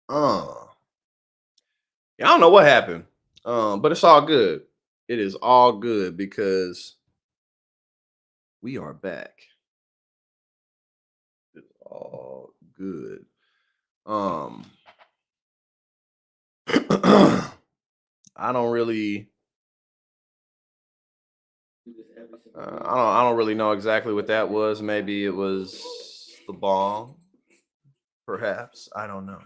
Uh, yeah, I don't know what happened. But it's all good. It is all good because we are back. It's all good. Um, I don't really, I don't really know exactly what that was. Maybe it was the bong, perhaps. I don't know.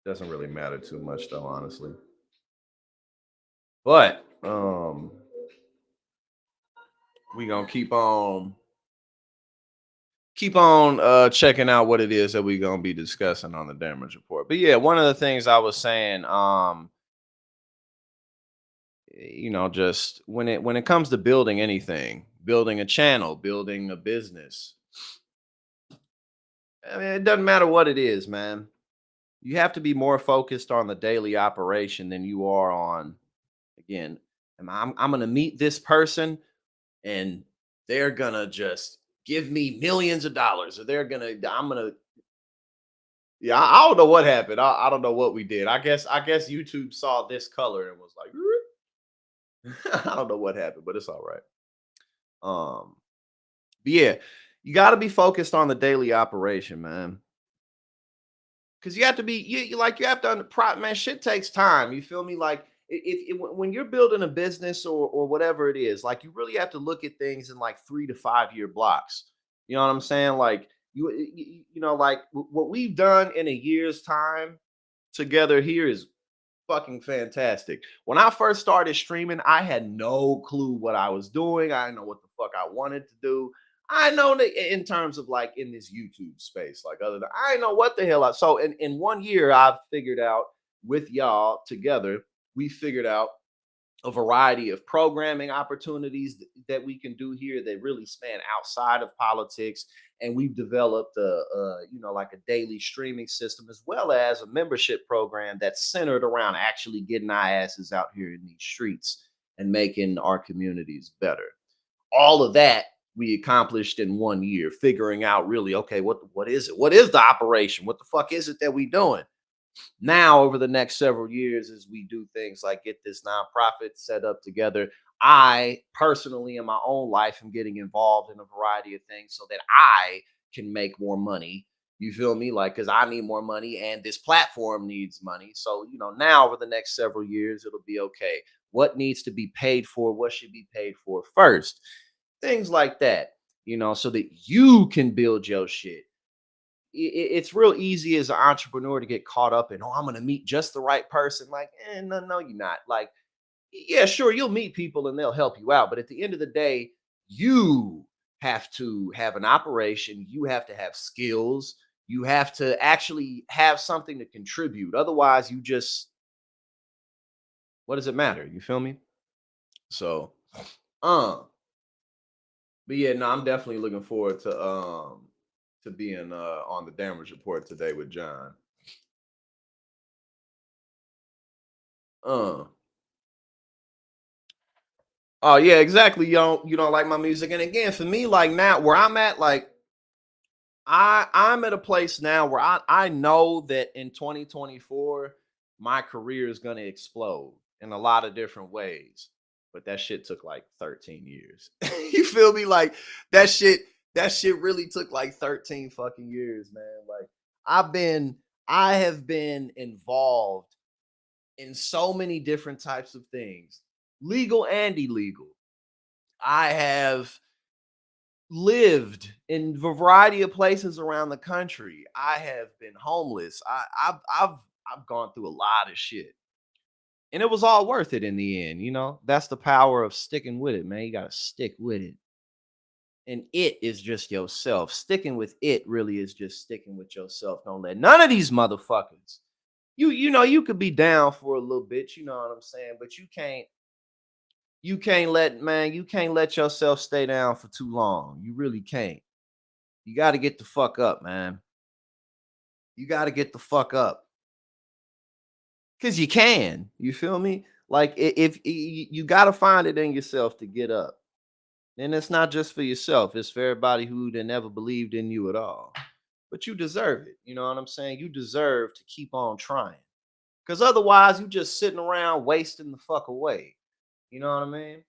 Doesn't really matter too much though, honestly. But we gonna keep on checking out what it is that we're gonna be discussing on the damage report. But yeah, one of the things I was saying, just when it comes to building anything, building a channel, building a business, I mean, it doesn't matter what it is, man. You have to be more focused on the daily operation than you are on, again, I'm gonna meet this person and they're gonna just give me millions of dollars, or I'm gonna yeah, I don't know what happened. I don't know what we did. I guess YouTube saw this color and was like, I don't know what happened, but it's all right. Um, but yeah, you got to be focused on the daily operation, man. Because you have to be you have to man. Shit takes time. You feel me? Like when you're building a business or whatever it is, like you really have to look at things in like 3 to 5 year blocks. You know what I'm saying? Like like what we've done in a year's time together here is fucking fantastic. When I first started streaming, I had no clue what I was doing. I didn't know what the fuck I wanted to do. I know that in terms of like in this YouTube space, like other than I didn't know what the hell so in 1 year I've figured out with y'all together, we figured out a variety of programming opportunities that we can do here that really span outside of politics, and we've developed like a daily streaming system as well as a membership program that's centered around actually getting our asses out here in these streets and making our communities better. All of that we accomplished in 1 year, figuring out really, okay, what is it, what is the operation, what the fuck is it that we doing now over the next several years as we do things like get this nonprofit set up together. I personally in my own life am getting involved in a variety of things so that I can make more money. You feel me? Like, because I need more money and this platform needs money. So, now over the next several years, it'll be okay. What needs to be paid for? What should be paid for first? Things like that, so that you can build your shit. It's real easy as an entrepreneur to get caught up in, oh, I'm going to meet just the right person. Like, no, you're not. Like, yeah, sure, you'll meet people and they'll help you out. But at the end of the day, you have to have an operation. You have to have skills. You have to actually have something to contribute. Otherwise, what does it matter? You feel me? So, uh, but yeah, no, I'm definitely looking forward to being on the damage report today with John. Uh Oh yeah, exactly. You don't like my music. And again, for me, like now where I'm at, like I'm at a place now where I know that in 2024 my career is gonna explode in a lot of different ways. But that shit took like 13 years. You feel me? Like that shit, that shit really took like 13 fucking years, man. Like I've been I have been involved in so many different types of things, legal and illegal. I have lived in a variety of places around the country. I have been homeless. I've gone through a lot of shit. And it was all worth it in the end. That's the power of sticking with it, man. You gotta stick with it. And it is just yourself. Sticking with it really is just sticking with yourself. Don't let none of these motherfuckers. You could be down for a little bit, you know what I'm saying? But you can't let yourself stay down for too long. You really can't. You got to get the fuck up, man. You got to get the fuck up because you can. You feel me? Like if you got to find it in yourself to get up, and it's not just for yourself; it's for everybody who never believed in you at all. but you deserve it. You know what I'm saying? You deserve to keep on trying. Because otherwise, you just sitting around wasting the fuck away. You know what I mean?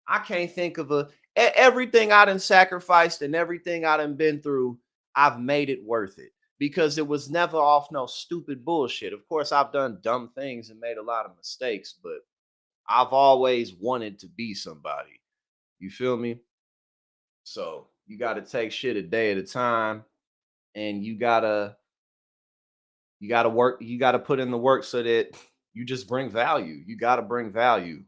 I can't think of everything I done sacrificed and everything I done been through, I've made it worth it because it was never off no stupid bullshit. Of course, I've done dumb things and made a lot of mistakes, but I've always wanted to be somebody. You feel me? So you got to take shit a day at a time, and you gotta work. You gotta put in the work so that you just bring value. You gotta bring value.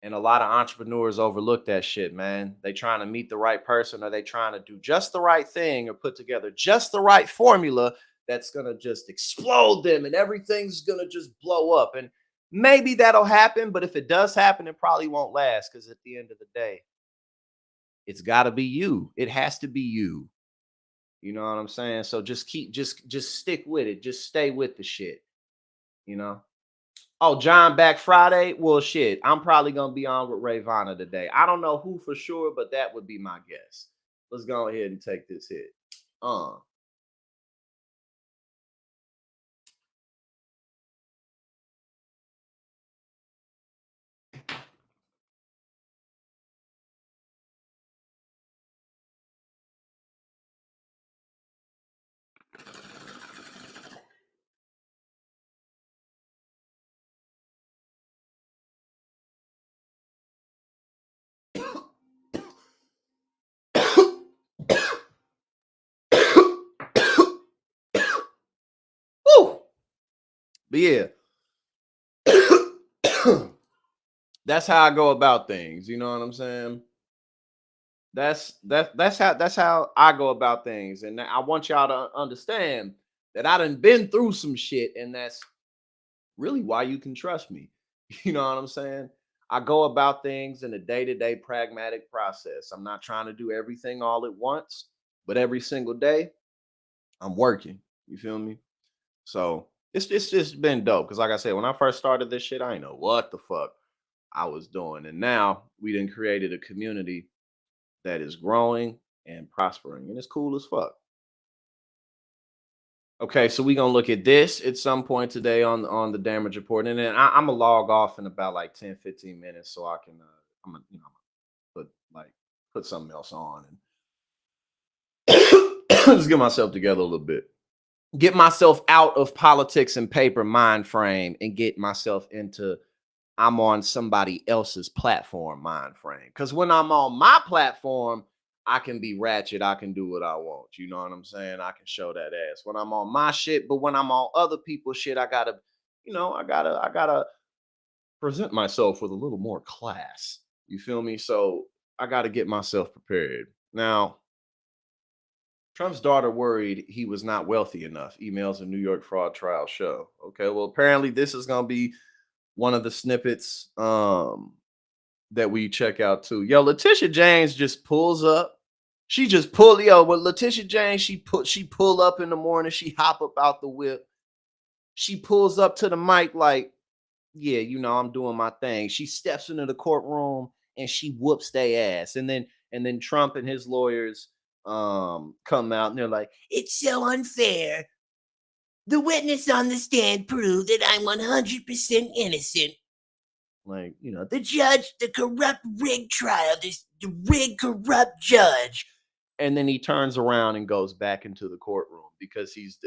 And a lot of entrepreneurs overlook that shit, man. They trying to meet the right person, or they trying to do just the right thing, or put together just the right formula that's gonna just explode them and everything's gonna just blow up. And maybe that'll happen, but if it does happen, it probably won't last because at the end of the day, it's gotta be you. It has to be you. You know what I'm saying? So just keep just stick with it. Just stay with the shit, you know? Oh, John back Friday? Well, shit, I'm probably gonna be on with Ravana today. I don't know who for sure, but that would be my guess. Let's go ahead and take this hit. Uh. Woo! But yeah, that's how I go about things. You know what I'm saying? That's how I go about things, and I want y'all to understand that I done been through some shit, and that's really why you can trust me. You know what I'm saying? I go about things in a day-to-day pragmatic process. I'm not trying to do everything all at once, but every single day I'm working. You feel me? So it's just been dope. Cause like I said, when I first started this shit, I didn't know what the fuck I was doing. And now we done created a community that is growing and prospering. And it's cool as fuck. Okay, so we're gonna look at this at some point today on the damage report, and then I'm gonna log off in about like 10, 15 minutes so I can I'm gonna put like put something else on and just get myself together a little bit, get myself out of politics and paper mind frame, and get myself into I'm on somebody else's platform mind frame. Because when I'm on my platform, I can be ratchet. I can do what I want. You know what I'm saying? I can show that ass when I'm on my shit. But when I'm on other people's shit, I gotta, I gotta present myself with a little more class. You feel me? So I gotta get myself prepared. Now, Trump's daughter worried he was not wealthy enough. Emails a New York fraud trial show. Okay, well, apparently this is gonna be one of the snippets that we check out too. Yo, Letitia James just pulls up. She just pull with Letitia James, she pull up in the morning, she hop up out the whip. She pulls up to the mic like, yeah, I'm doing my thing. She steps into the courtroom and she whoops their ass. And then Trump and his lawyers come out and they're like, it's so unfair. The witness on the stand proved that I'm 100% innocent. Like, the judge, the corrupt rigged trial, the rigged corrupt judge. And then he turns around and goes back into the courtroom because he's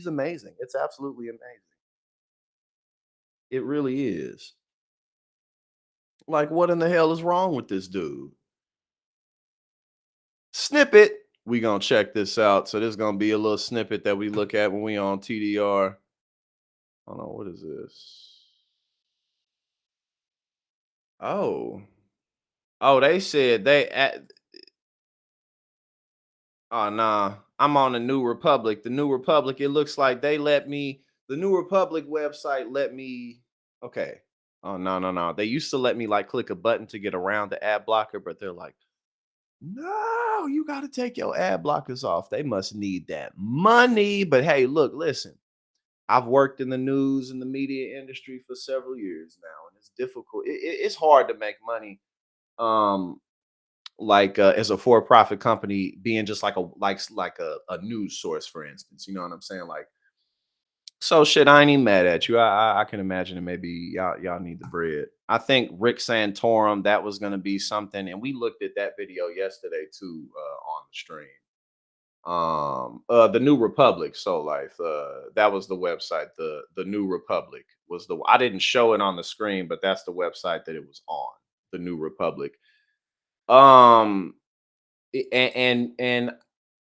amazing. It's absolutely amazing. It really is. Like, what in the hell is wrong with this dude? Snippet. We gonna check this out. So there's gonna be a little snippet that we look at when we on TDR. Hold on, what is this? Oh. Oh, they said oh nah, I'm on the New Republic. The New Republic, it looks like the New Republic website let me okay. Oh no, no, no. They used to let me like click a button to get around the ad blocker, but they're like, no, you gotta take your ad blockers off. They must need that money. But hey, look, listen. I've worked in the news and the media industry for several years now, and it's difficult. It's hard to make money um like as a for-profit company being just like a news source, for instance. You know what I'm saying? Like, so shit, I ain't even mad at you. I can imagine that maybe y'all need the bread. I think Rick Santorum, that was gonna be something, and we looked at that video yesterday too on the stream. The New Republic, so life. That was the website. The New Republic was the. I didn't show it on the screen, but that's the website that it was on. The New Republic. Um, and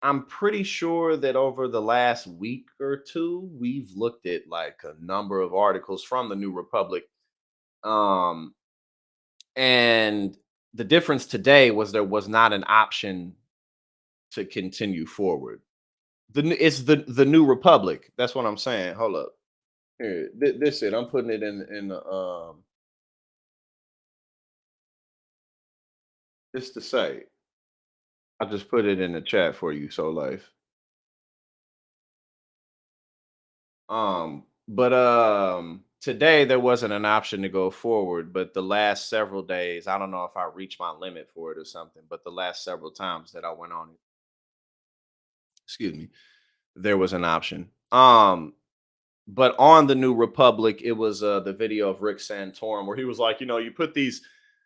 I'm pretty sure that over the last week or two, we've looked at like a number of articles from the New Republic. Um, and the difference today was there was not an option to continue forward. It's the New Republic. That's what I'm saying. Hold up. Here, this it. I'm putting it in the just to say. I just put it in the chat for you, so life. But today there wasn't an option to go forward, but the last several days, I don't know if I reached my limit for it or something, but the last several times that I went on it, excuse me, there was an option. But on the New Republic, it was the video of Rick Santorum where he was like, you put these,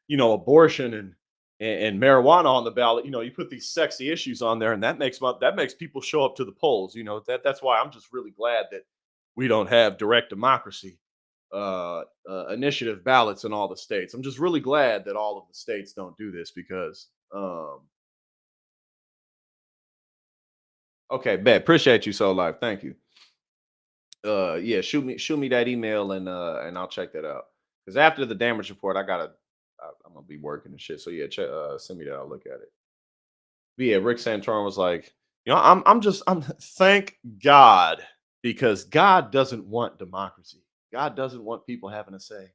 abortion and marijuana on the ballot. You put these sexy issues on there, and that makes people show up to the polls. That's why I'm just really glad that we don't have direct democracy, initiative ballots in all the states. I'm just really glad that all of the states don't do this because, okay, bet. Appreciate you so live. Thank you. Yeah, shoot me that email and I'll check that out. Because after the damage report, I'm gonna be working and shit. So yeah, send me that. I'll look at it. But yeah, Rick Santorum was like, I'm thank God, because God doesn't want democracy. God doesn't want people having a say.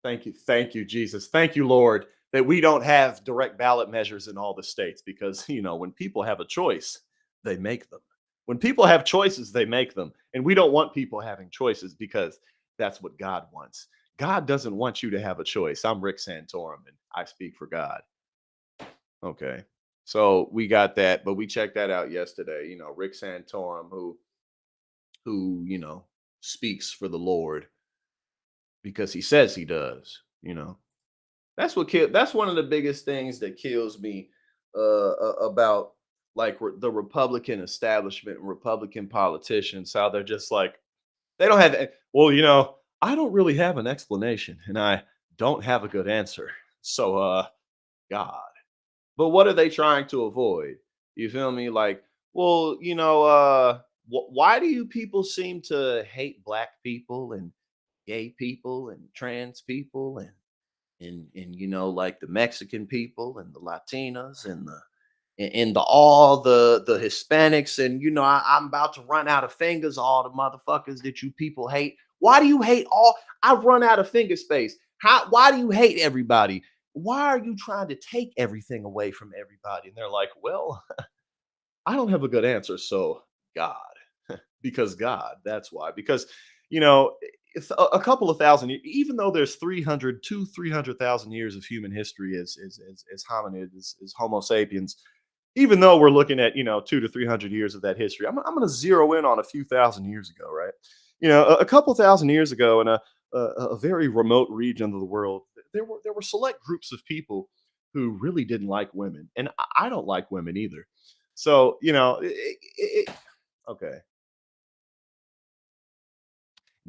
Thank you, Jesus. Thank you, Lord, that we don't have direct ballot measures in all the states because when people have a choice, they make them. When people have choices, they make them. And we don't want people having choices because that's what God wants. God doesn't want you to have a choice. I'm Rick Santorum and I speak for God. Okay. So we got that, but we checked that out yesterday. Rick Santorum, who speaks for the Lord because he says he does. That's one of the biggest things that kills me about like the Republican establishment and Republican politicians, how they're just like they don't have well, I don't really have an explanation and I don't have a good answer. So God. But what are they trying to avoid? You feel me? Like, well, why do you people seem to hate black people and gay people and trans people and like the Mexican people and the Latinas and the all the Hispanics and I'm about to run out of fingers, all the motherfuckers that you people hate. Why do you hate all? I've run out of finger space. Why do you hate everybody? Why are you trying to take everything away from everybody? And they're like, well, I don't have a good answer. So God, because God, that's why. Because, you know, it's a couple of thousand, even though there's 300,000 years of human history as hominids, as Homo sapiens, even though we're looking at, 200 to 300 years of that history, I'm going to zero in on a few thousand years ago, right? A couple thousand years ago in a very remote region of the world, there were select groups of people who really didn't like women, and I don't like women either. So okay,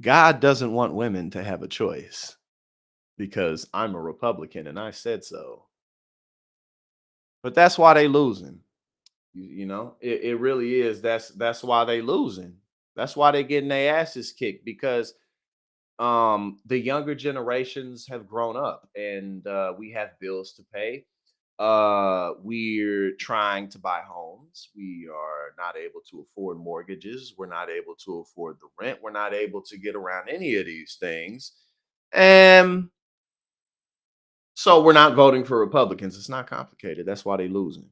God doesn't want women to have a choice because I'm a Republican and I said so. But that's why they losing. It really is. That's why they losing. That's why they getting their asses kicked because the younger generations have grown up and we have bills to pay. We're trying to buy homes. We are not able to afford mortgages. We're not able to afford the rent. We're not able to get around any of these things. And so we're not voting for Republicans. It's not complicated. That's why they're losing.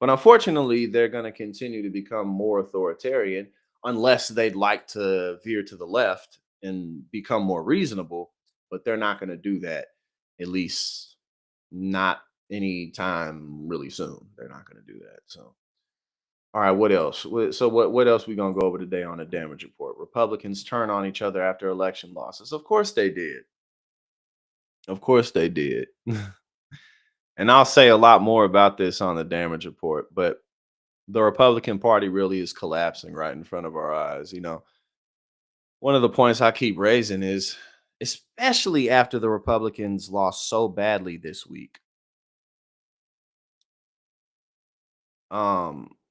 But unfortunately, they're going to continue to become more authoritarian unless they'd like to veer to the left and become more reasonable. But they're not going to do that, at least not anytime really soon. They're not going to do that. So, all right, what else? So what else we gonna go over today on the damage report? Republicans turn on each other after election losses. Of course they did. Of course they did. And I'll say a lot more about this on the damage report, but the Republican Party really is collapsing right in front of our eyes. One of the points I keep raising is, especially after the Republicans lost so badly this week,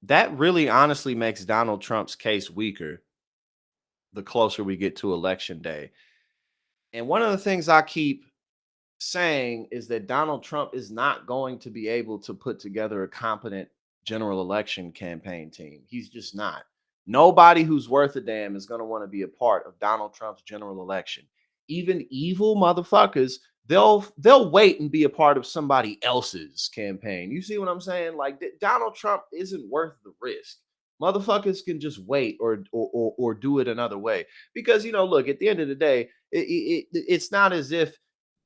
that really honestly makes Donald Trump's case weaker the closer we get to election day. And one of the things I keep saying is that Donald Trump is not going to be able to put together a competent general election campaign team. He's just not. Nobody who's worth a damn is going to want to be a part of Donald Trump's general election. Even evil motherfuckers, they'll wait and be a part of somebody else's campaign. You see what I'm saying? Like Donald Trump isn't worth the risk. Motherfuckers can just wait or do it another way because look, at the end of the day, it's not as if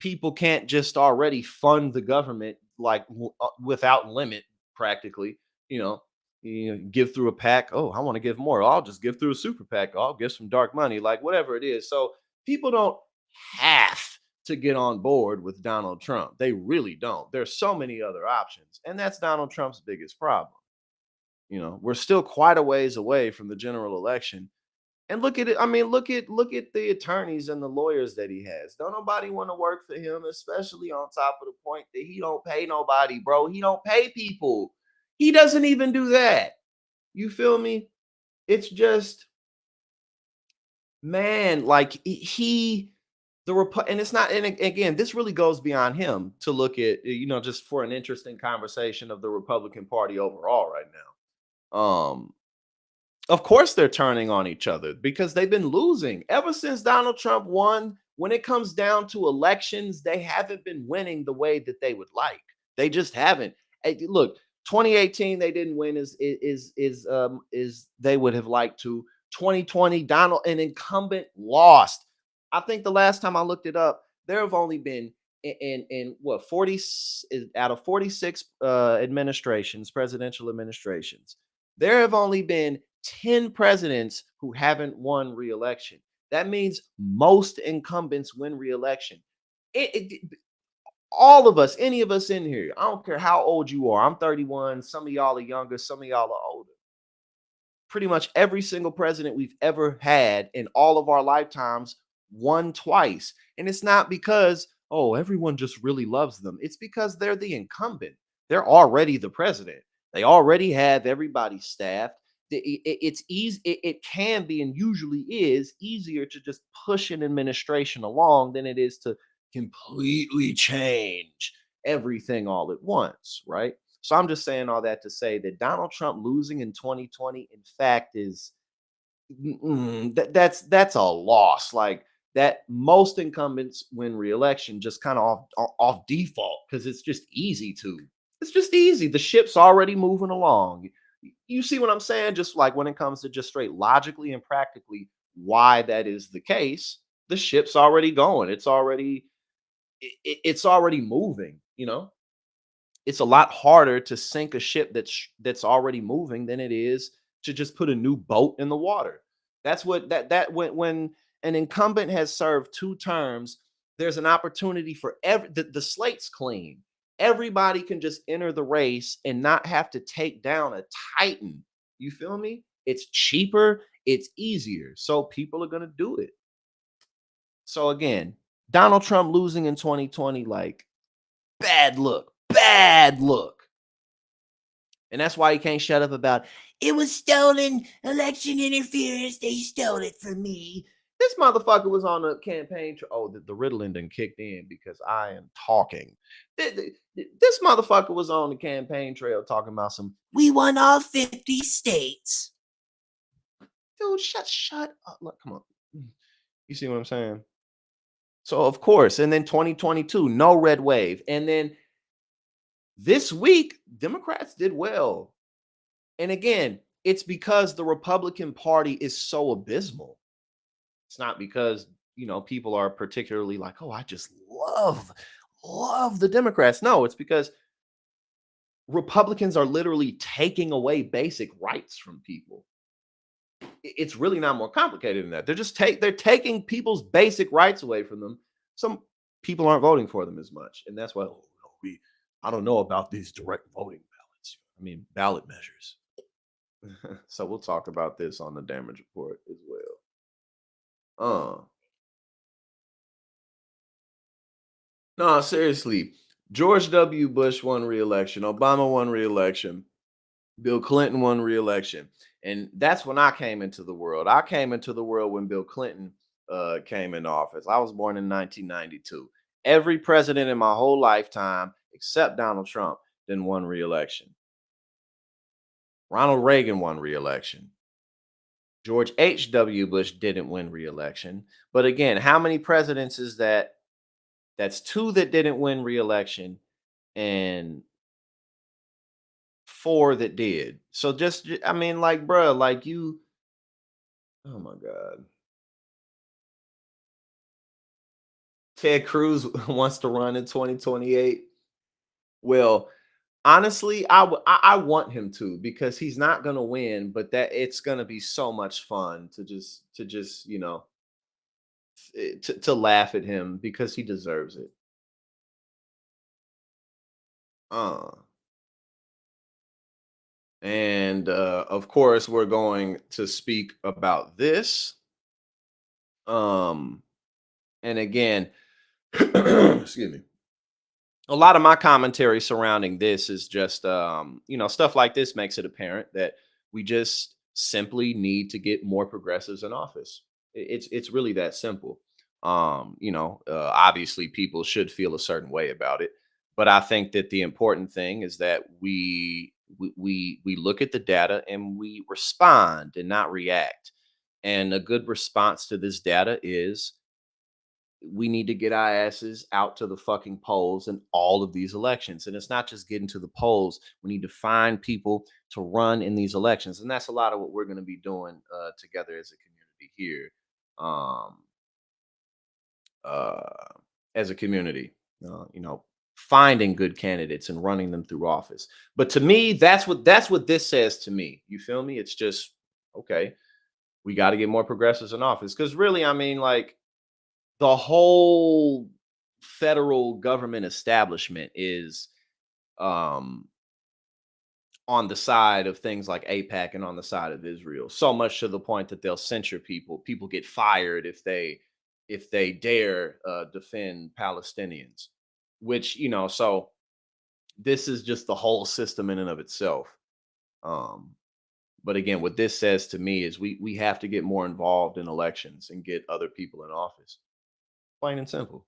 people can't just already fund the government like without limit practically. you know give through a pack. Oh, I want to give more. I'll just give through a super pack. I'll give some dark money, like whatever it is. So people don't have to get on board with Donald Trump. They really don't. There's so many other options, and that's Donald Trump's biggest problem. We're still quite a ways away from the general election. And look at it. I mean, look at the attorneys and the lawyers that he has. Don't nobody want to work for him, especially on top of the point that he don't pay nobody, bro. He don't pay people. He doesn't even do that. You feel me? It's just, man, like and it's not. And again, this really goes beyond him to look at, just for an interesting conversation of the Republican Party overall right now. Of course, they're turning on each other because they've been losing ever since Donald Trump won. When it comes down to elections, they haven't been winning the way that they would like. They just haven't. Look, 2018 they didn't win is they would have liked to. 2020, Donald, an incumbent, lost. I think the last time I looked it up, there have only been in what 40 out of 46 administrations, presidential administrations, there have only been 10 presidents who haven't won re-election. That means most incumbents win re-election. All of us, any of us in here, I don't care how old you are. I'm 31. Some of y'all are younger. Some of y'all are older. Pretty much every single president we've ever had in all of our lifetimes won twice. And it's not because, oh, everyone just really loves them. It's because they're the incumbent. They're already the president. They already have everybody staffed. It's easy. It can be, and usually is, easier to just push an administration along than it is to completely change everything all at once, right? So I'm just saying all that to say that Donald Trump losing in 2020, in fact, is that's a loss. Like that, most incumbents win re-election just kind of off default because it's just easy to. It's just easy. The ship's already moving along. You see what I'm saying? Just like when it comes to just straight logically and practically why that is the case, the ship's already going. It's already moving. It's a lot harder to sink a ship that's already moving than it is to just put a new boat in the water. That's what that when an incumbent has served 2 terms, there's an opportunity for the slate's clean. Everybody can just enter the race and not have to take down a titan. You feel me? It's cheaper, it's easier. So people are going to do it. So again, Donald Trump losing in 2020, like, bad look. Bad look. And that's why he can't shut up about it was stolen election interference. They stole it from me. This motherfucker was on the campaign. Oh, the Ritalin done kicked in because I am talking. This motherfucker was on the campaign trail talking about some. We won all 50 states. Dude, shut up. Look, come on. You see what I'm saying? So of course, and then 2022, no red wave, and then this week, Democrats did well. And again, it's because the Republican Party is so abysmal. It's not because, people are particularly like, oh, I just love the Democrats. No, it's because Republicans are literally taking away basic rights from people. It's really not more complicated than that. They're taking people's basic rights away from them. Some people aren't voting for them as much, and that's why, "Oh, no, we I don't know about these direct voting ballots. I mean, ballot measures." So we'll talk about this on the damage report as well. Uh, no, seriously. George W. Bush won re-election. Obama won re-election. Bill Clinton won re-election. And that's when I came into the world. I came into the world when Bill Clinton came into office. I was born in 1992. Every president in my whole lifetime, except Donald Trump, then won re-election. Ronald Reagan won re-election. George H.W. Bush didn't win re-election. But again, how many presidents is that? That's two that didn't win re-election and four that did. So I mean, like, bruh, like you, oh my God. Ted Cruz wants to run in 2028. Well, honestly, I want him to because he's not gonna win, but that it's gonna be so much fun to just to laugh at him because he deserves it. Uh, and of course, we're going to speak about this. Um, and again, excuse me. A lot of my commentary surrounding this is just stuff like this makes it apparent that we just simply need to get more progressives in office. It's really that simple. Obviously people should feel a certain way about it, but I think that the important thing is that we look at the data and we respond and not react. And a good response to this data is we need to get our asses out to the fucking polls in all of these elections. And it's not just getting to the polls. We need to find people to run in these elections. And that's a lot of what we're going to be doing together as a community here. Um, uh, as a community, finding good candidates and running them through office. But to me, that's what this says to me. You feel me? It's just okay. We got to get more progressives in office because really, I mean, like the whole federal government establishment is um on the side of things like APAC and on the side of Israel. So much to the point that they'll censure people. People get fired if they dare defend Palestinians. Which so this is just the whole system in and of itself. Um, but again, what this says to me is we have to get more involved in elections and get other people in office. Plain and simple.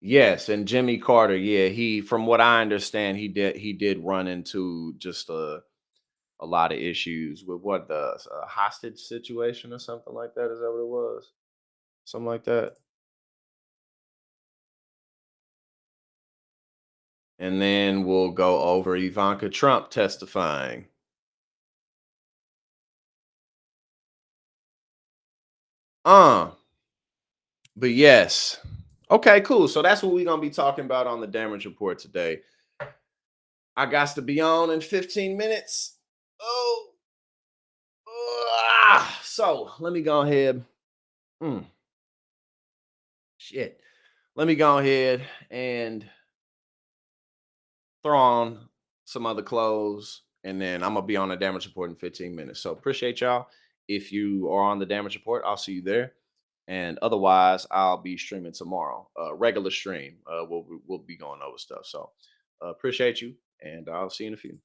Yes, and Jimmy Carter, yeah, he from what I understand, he did run into just a lot of issues with what the hostage situation or something like that. Is that what it was? Something like that. And then we'll go over Ivanka Trump testifying. Uh, but yes. Okay, cool. So that's what we're gonna be talking about on the damage report today. I got to be on in 15 minutes. Oh, so let me go ahead. Mm, shit. Let me go ahead and throw on some other clothes, and then I'm gonna be on the damage report in 15 minutes. So appreciate y'all. If you are on the damage report, I'll see you there. And otherwise, I'll be streaming tomorrow. Regular stream. We'll be going over stuff. So appreciate you, and I'll see you in a few.